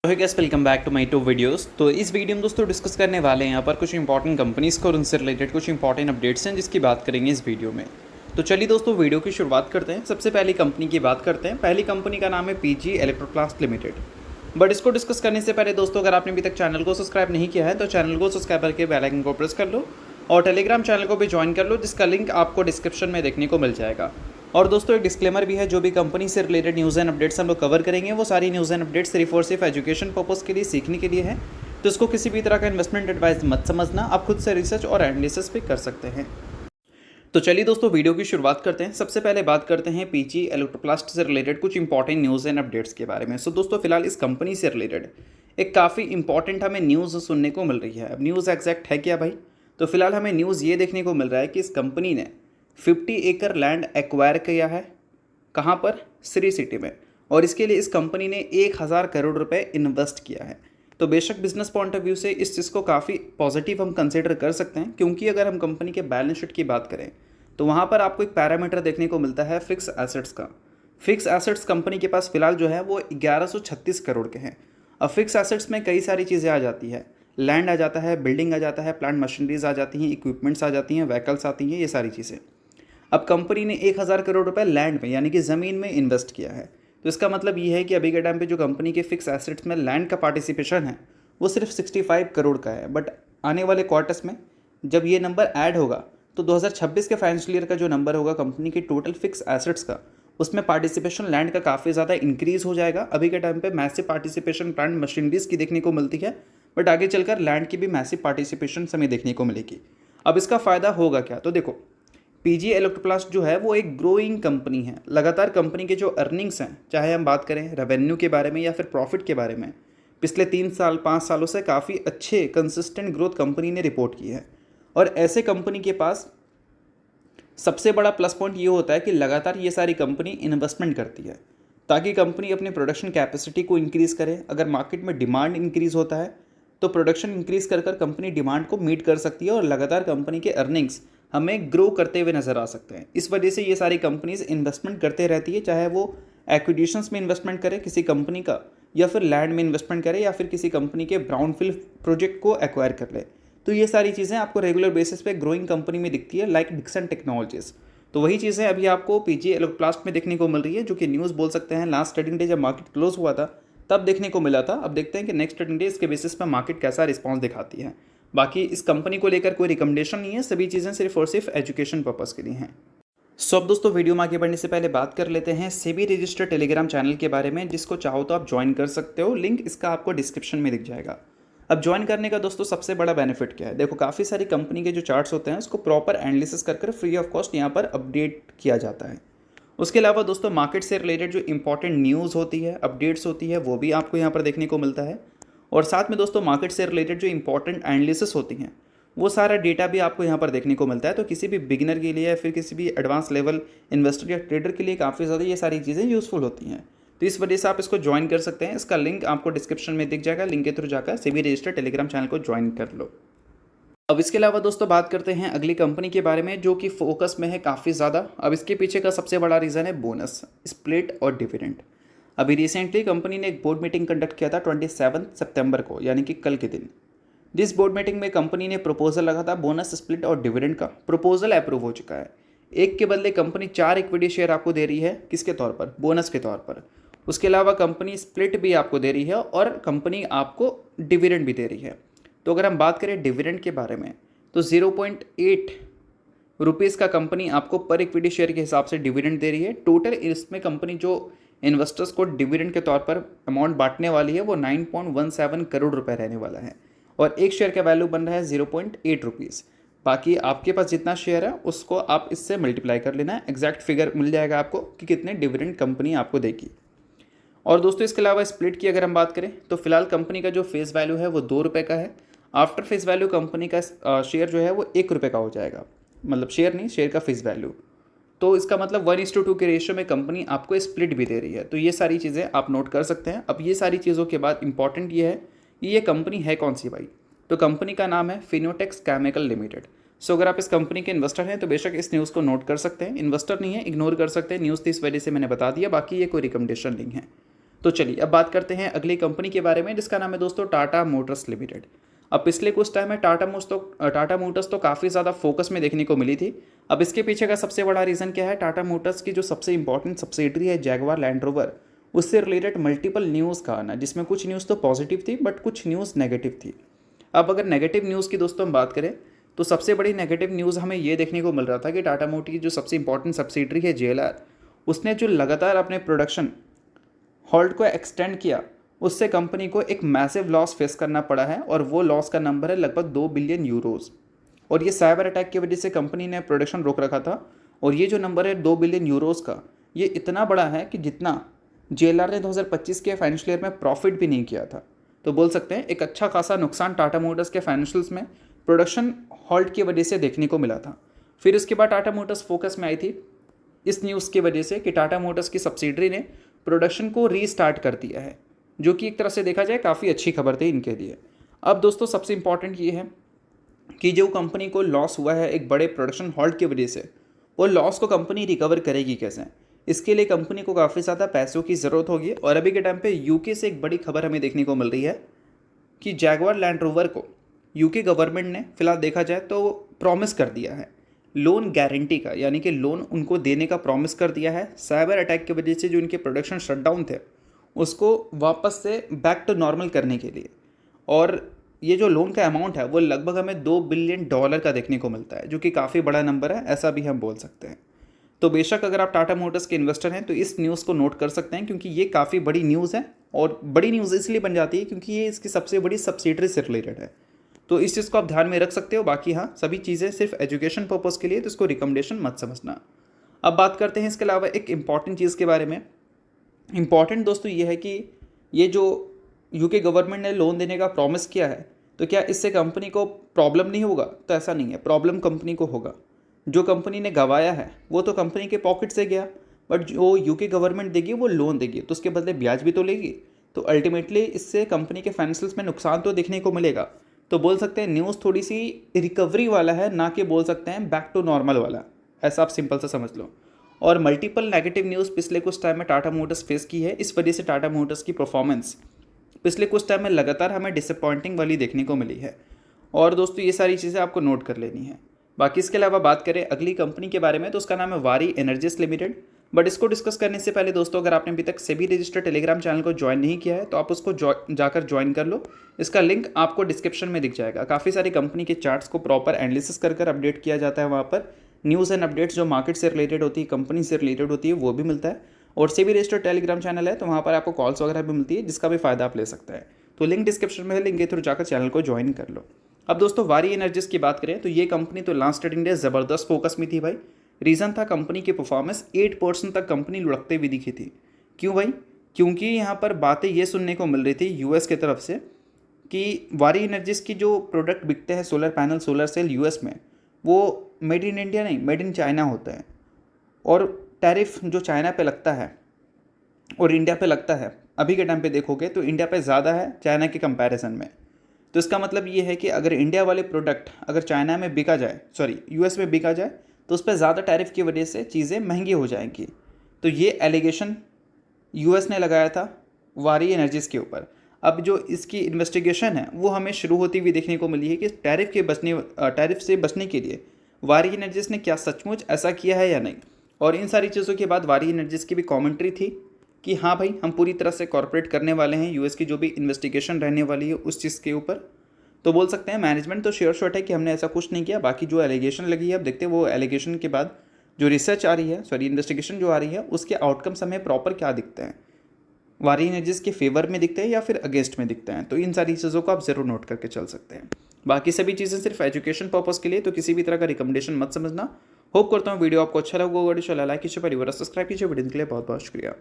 Hey guys, welcome back to my two videos. तो इस video में दोस्तों डिस्कस करने वाले हैं यहाँ पर कुछ इंपॉर्टेंट कंपनीज़ को और उनसे रिलेटेड कुछ इंपॉर्टेंट अपडेट्स हैं जिसकी बात करेंगे इस वीडियो में। तो चलिए दोस्तों वीडियो की शुरुआत करते हैं। सबसे पहली कंपनी की बात करते हैं। पहली कंपनी का नाम है पीजी इलेक्ट्रोप्लास्ट लिमिटेड। बट इसको डिस्कस करने से पहले दोस्तों, अगर आपने अभी तक चैनल को सब्सक्राइब नहीं किया है तो चैनल को सब्सक्राइब करके बेल आइकन को प्रेस कर लो और टेलीग्राम चैनल को भी ज्वाइन कर लो, जिसका लिंक आपको डिस्क्रिप्शन में देखने को मिल जाएगा। और दोस्तों एक डिस्क्लेमर भी है, जो भी कंपनी से रिलेटेड न्यूज़ एंड अपडेट्स हम लोग कवर करेंगे वो सारी न्यूज़ एंड अपडेट्स सिर्फ और सिर्फ एजुकेशन पर्पस के लिए, सीखने के लिए है। तो इसको किसी भी तरह का इन्वेस्टमेंट एडवाइस मत समझना, आप खुद से रिसर्च और एनालिसिस भी कर सकते हैं। तो चलिए दोस्तों वीडियो की शुरुआत करते हैं। सबसे पहले बात करते हैं पीजी इलेक्ट्रोप्लास्ट से रिलेटेड कुछ इंपॉर्टेंट न्यूज़ एंड अपडेट्स के बारे में। सो दोस्तों फिलहाल इस कंपनी से रिलेटेड एक काफ़ी इंपॉर्टेंट हमें न्यूज़ सुनने को मिल रही है। अब न्यूज़ एग्जैक्ट है क्या भाई? तो फिलहाल हमें न्यूज़ ये देखने को मिल रहा है कि इस कंपनी ने 50 एकड़ लैंड एक्वायर किया है। कहाँ पर? श्री सिटी में। और इसके लिए इस कंपनी ने 1000 करोड़ रुपए इन्वेस्ट किया है। तो बेशक बिजनेस पॉइंट ऑफ व्यू से इस चीज़ को काफ़ी पॉजिटिव हम कंसिडर कर सकते हैं, क्योंकि अगर हम कंपनी के बैलेंस शीट की बात करें तो वहाँ पर आपको एक पैरामीटर देखने को मिलता है फिक्स एसेट्स का। फिक्स एसेट्स कंपनी के पास फिलहाल जो है वो 1136 करोड़ के हैं। अब फिक्स एसेट्स में कई सारी चीज़ें आ जाती है, लैंड आ जाता है, बिल्डिंग आ जाता है, प्लांट मशीनरीज आ जाती हैं, इक्विपमेंट्स आ जाती हैं, व्हीकल्स आती हैं, ये सारी चीज़ें। अब कंपनी ने 1000 करोड़ रुपए लैंड में यानी कि ज़मीन में इन्वेस्ट किया है। तो इसका मतलब ये है कि अभी के टाइम पे जो कंपनी के फिक्स एसेट्स में लैंड का पार्टिसिपेशन है वो सिर्फ 65 करोड़ का है। बट आने वाले क्वार्टर्स में जब ये नंबर ऐड होगा तो 2026 के फाइनेंशियल ईयर का जो नंबर होगा कंपनी के टोटल फिक्स एसेट्स का, उसमें पार्टिसिपेशन लैंड का काफ़ी ज़्यादा इंक्रीज़ हो जाएगा। अभी के टाइम पे मैसिव पार्टिसिपेशन प्लांट मशीनरीज की देखने को मिलती है, बट आगे चलकर लैंड की भी मैसिव पार्टिसिपेशन हमें देखने को मिलेगी। अब इसका फ़ायदा होगा क्या? तो देखो, पीजी इलेक्ट्रोप्लास्ट जो है वो एक ग्रोइंग कंपनी है। लगातार कंपनी के जो अर्निंग्स हैं, चाहे हम बात करें रेवेन्यू के बारे में या फिर प्रॉफिट के बारे में, पिछले 3 साल 5 सालों से काफ़ी अच्छे कंसिस्टेंट ग्रोथ कंपनी ने रिपोर्ट की है। और ऐसे कंपनी के पास सबसे बड़ा प्लस पॉइंट ये होता है कि लगातार ये सारी कंपनी इन्वेस्टमेंट करती है ताकि कंपनी अपनी प्रोडक्शन कैपेसिटी को इंक्रीज़ करे। अगर मार्केट में डिमांड इंक्रीज़ होता है तो प्रोडक्शन इंक्रीज़ कर कंपनी डिमांड को मीट कर सकती है और लगातार कंपनी के अर्निंग्स हमें ग्रो करते हुए नज़र आ सकते हैं। इस वजह से ये सारी कंपनीज इन्वेस्टमेंट करते रहती है, चाहे वो एक्विजिशंस में इन्वेस्टमेंट करे किसी कंपनी का, या फिर लैंड में इन्वेस्टमेंट करे, या फिर किसी कंपनी के ब्राउनफील्ड प्रोजेक्ट को एक्वायर कर ले। तो ये सारी चीज़ें आपको रेगुलर बेसिस पे ग्रोइंग कंपनी में दिखती है, लाइक डिक्सन टेक्नोलॉजीज़। तो वही चीज़ें अभी आपको पीजी इलेक्ट्रोप्लास्ट में देखने को मिल रही है, जो कि न्यूज़ बोल सकते हैं लास्ट ट्रेडिंग डे जब मार्केट क्लोज हुआ था तब देखने को मिला था। अब देखते हैं कि नेक्स्ट ट्रेडिंग डे इसके बेसिस पर मार्केट कैसा रिस्पॉन्स दिखाती है। बाकी इस कंपनी को लेकर कोई रिकमेंडेशन नहीं है, सभी चीज़ें सिर्फ और सिर्फ एजुकेशन पर्पस के लिए हैं। अब दोस्तों वीडियो में आगे बढ़ने से पहले बात कर लेते हैं सेबी रजिस्टर्ड टेलीग्राम चैनल के बारे में, जिसको चाहो तो आप ज्वाइन कर सकते हो। लिंक इसका आपको डिस्क्रिप्शन में दिख जाएगा। अब ज्वाइन करने का दोस्तों सबसे बड़ा बेनिफिट क्या है? देखो, काफ़ी सारी कंपनी के जो चार्ट्स होते हैं उसको प्रॉपर एनालिसिस कर फ्री ऑफ कॉस्ट यहाँ पर अपडेट किया जाता है। उसके अलावा दोस्तों मार्केट से रिलेटेड जो इंपॉर्टेंट न्यूज़ होती है, अपडेट्स होती है, वो भी आपको यहाँ पर देखने को मिलता है। और साथ में दोस्तों मार्केट से रिलेटेड जो इंपॉर्टेंट एनालिसिस होती हैं वो सारा डेटा भी आपको यहाँ पर देखने को मिलता है। तो किसी भी बिगिनर के लिए या फिर किसी भी एडवांस लेवल इन्वेस्टर या ट्रेडर के लिए काफ़ी ज़्यादा ये सारी चीज़ें यूज़फुल होती हैं। तो इस वजह से आप इसको ज्वाइन कर सकते हैं। इसका लिंक आपको डिस्क्रिप्शन में दिख जाएगा, लिंक के थ्रू जाकर सेबी रजिस्टर्ड टेलीग्राम चैनल को ज्वाइन कर लो। अब इसके अलावा दोस्तों बात करते हैं अगली कंपनी के बारे में, जो कि फोकस में है काफ़ी ज़्यादा। अब इसके पीछे का सबसे बड़ा रीज़न है बोनस, स्प्लिट और डिविडेंड। अभी रिसेंटली कंपनी ने एक बोर्ड मीटिंग कंडक्ट किया था 27 सितंबर को, यानी कि कल के दिन। जिस बोर्ड मीटिंग में कंपनी ने प्रपोजल रखा था बोनस, स्प्लिट और डिविडेंड का, प्रपोजल अप्रूव हो चुका है। एक के बदले कंपनी 4 इक्विटी शेयर आपको दे रही है, किसके तौर पर? बोनस के तौर पर। उसके अलावा कंपनी स्प्लिट भी आपको दे रही है और कंपनी आपको डिविडेंड भी दे रही है। तो अगर हम बात करें डिविडेंड के बारे में तो 0.8 रुपीज़ का कंपनी आपको पर इक्विटी शेयर के हिसाब से डिविडेंड दे रही है। टोटल इसमें कंपनी जो इन्वेस्टर्स को डिविडेंड के तौर पर अमाउंट बांटने वाली है वो 9.17 करोड़ रुपए रहने वाला है, और एक शेयर का वैल्यू बन रहा है 0.8 रुपीज़। बाकी आपके पास जितना शेयर है उसको आप इससे मल्टीप्लाई कर लेना है, एग्जैक्ट फिगर मिल जाएगा आपको कि कितने डिविडेंड कंपनी आपको देगी। और दोस्तों इसके अलावा स्प्लिट की अगर हम बात करें तो फिलहाल कंपनी का जो फेस वैल्यू है वो 2 रुपये का है। आफ्टर फेस वैल्यू कंपनी का शेयर जो है वो 1 रुपये का हो जाएगा, मतलब शेयर नहीं, शेयर का फेस वैल्यू। तो इसका मतलब 1:2 के रेशियो में कंपनी आपको स्प्लिट भी दे रही है। तो ये सारी चीज़ें आप नोट कर सकते हैं। अब ये सारी चीज़ों के बाद इंपॉर्टेंट ये है कि ये कंपनी है कौन सी भाई? तो कंपनी का नाम है फिनोटेक्स केमिकल लिमिटेड। सो अगर आप इस कंपनी के इन्वेस्टर हैं तो बेशक इस न्यूज़ को नोट कर सकते हैं। इन्वेस्टर नहीं है, इग्नोर कर सकते हैं, न्यूज़ थी इस वजह से मैंने बता दिया, बाकी ये कोई रिकमेंडेशन नहीं है। तो चलिए अब बात करते हैं अगली कंपनी के बारे में, जिसका नाम है दोस्तों टाटा मोटर्स लिमिटेड। अब पिछले कुछ टाइम में टाटा मोटर्स तो काफ़ी ज़्यादा फोकस में देखने को मिली थी। अब इसके पीछे का सबसे बड़ा रीज़न क्या है, टाटा मोटर्स की जो सबसे इंपॉर्टेंट सब्सिडरी है जैगवार लैंड रोवर, उससे रिलेटेड मल्टीपल न्यूज़ का आना, जिसमें कुछ न्यूज़ तो पॉजिटिव थी बट कुछ न्यूज़ नेगेटिव थी। अब अगर नेगेटिव न्यूज़ की दोस्तों हम बात करें तो सबसे बड़ी नेगेटिव न्यूज़ हमें ये देखने को मिल रहा था कि टाटा मोटर की जो सबसे इंपॉर्टेंट सब्सिडरी है जेएलआर, उसने जो लगातार अपने प्रोडक्शन हॉल्ट को एक्सटेंड किया, उससे कंपनी को एक मैसिव लॉस फेस करना पड़ा है और वो लॉस का नंबर है लगभग 2 बिलियन यूरोज़। और ये साइबर अटैक की वजह से कंपनी ने प्रोडक्शन रोक रखा था और ये जो नंबर है 2 बिलियन यूरोज़ का, ये इतना बड़ा है कि जितना जेएलआर ने 2025 के फाइनेंशियल ईयर में प्रॉफिट भी नहीं किया था। तो बोल सकते हैं एक अच्छा खासा नुकसान टाटा मोटर्स के फाइनेंशियल्स में प्रोडक्शन हॉल्ट की वजह से देखने को मिला था। फिर उसके बाद टाटा मोटर्स फोकस में आई थी इस न्यूज़ की वजह से कि टाटा मोटर्स की सब्सिडरी ने प्रोडक्शन को रीस्टार्ट कर दिया है, जो कि एक तरह से देखा जाए काफ़ी अच्छी खबर थी इनके लिए। अब दोस्तों सबसे इंपॉर्टेंट ये है कि जो कंपनी को लॉस हुआ है एक बड़े प्रोडक्शन हॉल्ट की वजह से, वो लॉस को कंपनी रिकवर करेगी कैसे। इसके लिए कंपनी को काफ़ी ज़्यादा पैसों की ज़रूरत होगी। और अभी के टाइम पे यूके से एक बड़ी खबर हमें देखने को मिल रही है कि जैगवार लैंड रोवर को यूके गवर्नमेंट ने फिलहाल देखा जाए तो प्रॉमिस कर दिया है लोन गारंटी का, यानी कि लोन उनको देने का प्रॉमिस कर दिया है। साइबर अटैक की वजह से जो इनके प्रोडक्शन शटडाउन थे उसको वापस से बैक टू नॉर्मल करने के लिए। और ये जो लोन का अमाउंट है वो लगभग हमें $2 बिलियन का देखने को मिलता है, जो कि काफ़ी बड़ा नंबर है, ऐसा भी हम बोल सकते हैं। तो बेशक अगर आप टाटा मोटर्स के इन्वेस्टर हैं तो इस न्यूज़ को नोट कर सकते हैं, क्योंकि ये काफ़ी बड़ी न्यूज़ है। और बड़ी न्यूज़ इसलिए बन जाती है क्योंकि ये इसकी सबसे बड़ी सब्सिडरी से रिलेटेड है। तो इस चीज़ को आप ध्यान में रख सकते हो। बाकी हाँ, सभी चीज़ें सिर्फ एजुकेशन पर्पज़ के लिए, तो इसको रिकमेंडेशन मत समझना। अब बात करते हैं इसके अलावा एक इंपॉर्टेंट चीज़ के बारे में। इंपॉर्टेंट दोस्तों ये है कि ये जो यूके गवर्नमेंट ने लोन देने का प्रॉमिस किया है, तो क्या इससे कंपनी को प्रॉब्लम नहीं होगा? तो ऐसा नहीं है, प्रॉब्लम कंपनी को होगा। जो कंपनी ने गंवाया है वो तो कंपनी के पॉकेट से गया, बट जो यूके गवर्नमेंट देगी वो लोन देगी, तो उसके बदले ब्याज भी तो लेगी। तो अल्टीमेटली इससे कंपनी के फाइनेंशियल्स में नुकसान तो देखने को मिलेगा। तो बोल सकते हैं न्यूज़ थोड़ी सी रिकवरी वाला है, ना कि बोल सकते हैं बैक टू नॉर्मल वाला। ऐसा आप सिंपल सा समझ लो। और मल्टीपल नेगेटिव न्यूज़ पिछले कुछ टाइम में टाटा मोटर्स फेस की है। इस वजह से टाटा मोटर्स की परफॉर्मेंस पिछले कुछ टाइम में लगातार हमें डिसअपॉइंटिंग वाली देखने को मिली है। और दोस्तों ये सारी चीज़ें आपको नोट कर लेनी है। बाकी इसके अलावा बात करें अगली कंपनी के बारे में, तो उसका नाम है वारी एनर्जीज लिमिटेड। बट इसको डिस्कस करने से पहले दोस्तों, अगर आपने अभी तक सेबी रजिस्टर्ड टेलीग्राम चैनल को ज्वाइन नहीं किया है तो आप उसको जाकर ज्वाइन कर लो। इसका लिंक आपको डिस्क्रिप्शन में दिख जाएगा। काफ़ी सारी कंपनी के चार्ट्स को प्रॉपर एनालिसिस कर अपडेट किया जाता है वहाँ पर। न्यूज़ एंड अपडेट्स जो मार्केट से रिलेटेड होती है, कंपनी से रिलेटेड होती है, वो भी मिलता है। और सेबी रजिस्टर्ड टेलीग्राम चैनल है, तो वहाँ पर आपको कॉल्स वगैरह भी मिलती है, जिसका भी फ़ायदा आप ले सकते हैं। तो लिंक डिस्क्रिप्शन में है, लिंक के थ्रू जाकर चैनल को ज्वाइन कर लो। अब दोस्तों वारी एनर्जीज की बात करें तो ये कंपनी तो लास्ट ट्रेडिंग डे ज़बरदस्त फोकस में थी भाई। रीज़न था कंपनी की परफॉर्मेंस 8% तक कंपनी लुढ़कते हुए दिखी थी। क्यों भाई? क्योंकि यहाँ पर बातें ये सुनने को मिल रही थी यूएस की तरफ से कि वारी एनर्जीज की जो प्रोडक्ट बिकते हैं, solar panel, solar cell US में, वो मेड इन इंडिया नहीं, मेड इन चाइना होता है। और टैरिफ जो चाइना पे लगता है और इंडिया पे लगता है, अभी के टाइम पे देखोगे तो इंडिया पे ज़्यादा है चाइना के कंपैरिजन में। तो इसका मतलब ये है कि अगर इंडिया वाले प्रोडक्ट अगर चाइना में बिका जाए, यूएस में बिका जाए, तो उस पर ज़्यादा टैरिफ की वजह से चीज़ें महंगी हो जाएंगी। तो ये एलिगेशन यूएस ने लगाया था वारी एनर्जीज़ के ऊपर। अब जो इसकी इन्वेस्टिगेशन है वो हमें शुरू होती हुई देखने को मिली है कि टैरिफ से बचने के लिए वारी एनर्जीज़ ने क्या सचमुच ऐसा किया है या नहीं। और इन सारी चीज़ों के बाद वारी एनर्जीज़ की भी कमेंट्री थी कि हाँ भाई, हम पूरी तरह से कॉर्पोरेट करने वाले हैं यूएस की जो भी इन्वेस्टिगेशन रहने वाली है उस चीज़ के ऊपर। तो बोल सकते हैं मैनेजमेंट तो श्योर शॉट है कि हमने ऐसा कुछ नहीं किया। बाकी जो एलिगेशन लगी है, अब देखते हैं वो एलिगेशन के बाद जो रिसर्च आ रही है, इन्वेस्टिगेशन जो आ रही है, उसके आउटकम्स हमें प्रॉपर क्या दिखते हैं, वारी एनर्जीज़ के फेवर में दिखते हैं या फिर अगेंस्ट में दिखते हैं। तो इन सारी चीज़ों को आप ज़रूर नोट करके चल सकते हैं। बाकी सभी चीज़ें सिर्फ एजुकेशन पर्पज़ के लिए, तो किसी भी तरह का रिकमेंडेशन मत समझना। होप करता हूँ वीडियो आपको अच्छा लगा होगा। लाइक कीजिए, परिवार सब्सक्राइब कीजिए। वीडियो के लिए बहुत बहुत शुक्रिया।